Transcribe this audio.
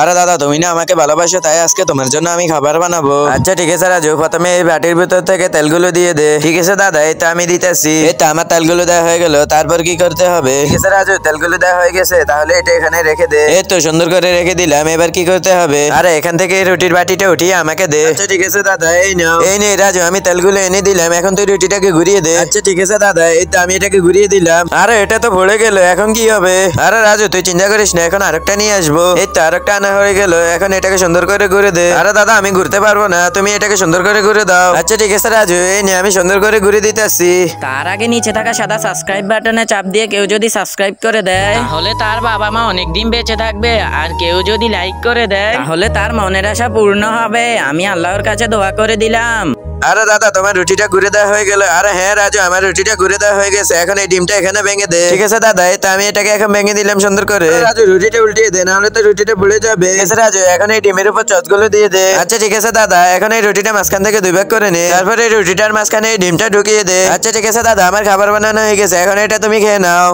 আরে দাদা তুমি না আমাকে ভালোবাসো, তাই আজকে তোমার জন্য আমি খাবার বানাবো। আচ্ছা ঠিক আছে রাজু, প্রথমে এই বাটির ভিতর থেকে তেলগুলো দিয়ে দে। ঠিক আছে দাদা, এই তো আমি দিতেছি। এই তো আমার তেলগুলো দেওয়া হয়ে গেল, তারপর কি করতে হবে? ঠিক আছে রাজু, তেলগুলো দেওয়া হয়ে গেছে, তাহলে এটা এখানে রেখে দে। এই তো সুন্দর করে রেখে দিলাম। এবার কি করতে হবে? আরে এখান থেকে এই রুটির বাটিটা উঠিয়ে আমাকে দে। আচ্ছা ঠিক আছে দাদা, এই নাও। এই নে রাজু, আমি তেলগুলো এনে দিলাম, এখন তুই রুটিটাকে ঘুরিয়ে দে। আচ্ছা ঠিক আছে দাদা, এই তো আমি এটাকে ঘুরিয়ে দিলাম। আরে এটা তো ভরে গেল, এখন কি হবে? আরে রাজু তুই চিন্তা করিস না, এখন আরেকটা নিয়ে আসবো। এই তো আরেকটা আনা হয়ে গেল, এখন এটাকে সুন্দর করে ঘুরে দে। আরে দাদা আমি ঘুরতে পারবো না, তুমি এটাকে সুন্দর করে ঘুরে দাও। আচ্ছা ঠিক আছে রাজু, এই নে আমি সুন্দর করে ঘুরে দিতেছি। তার আগে নিচে থাকা সাদা সাবস্ক্রাইব বাটনে চাপ দিয়ে কেউ যদি সাবস্ক্রাইব করে দেয় তাহলে তার বাবা মা অনেকদিন বেঁচে থাকবে, আর কেউ যদি লাইক করে দেয় তাহলে তার মনের আশা পূর্ণ হবে। আমি আল্লাহর কাছে দোয়া করে দিলাম। আরে দাদা তোমার রুটিটা ঘুরে দেওয়া হয়ে গেল। আরে হ্যাঁ রাজু, আমার রুটিটা ঘুরে দেওয়া হয়ে গেছে, এখন এই ডিমটা এখানে ভেঙে দে। ঠিক আছে দাদা, এই তো আমি এটাকে এখন ভেঙে দিলাম সুন্দর করে। রাজু রুটিটা উল্টিয়ে দে, নাহলে তো রুটিটা ভুলে যাবে। ঠিক আছে রাজু, এখন এই ডিমের উপর চচগুলো দিয়ে দে। আচ্ছা ঠিক আছে দাদা, এখন এই রুটিটা মাঝখান থেকে দুই ভাগ করে নে, তারপরে এই রুটিটার মাঝখানে এই ডিমটা ঢুকিয়ে দে। আচ্ছা ঠিক আছে দাদা, আমার খাবার বানানো হয়ে গেছে, এখন এটা তুমি খেয়ে নাও।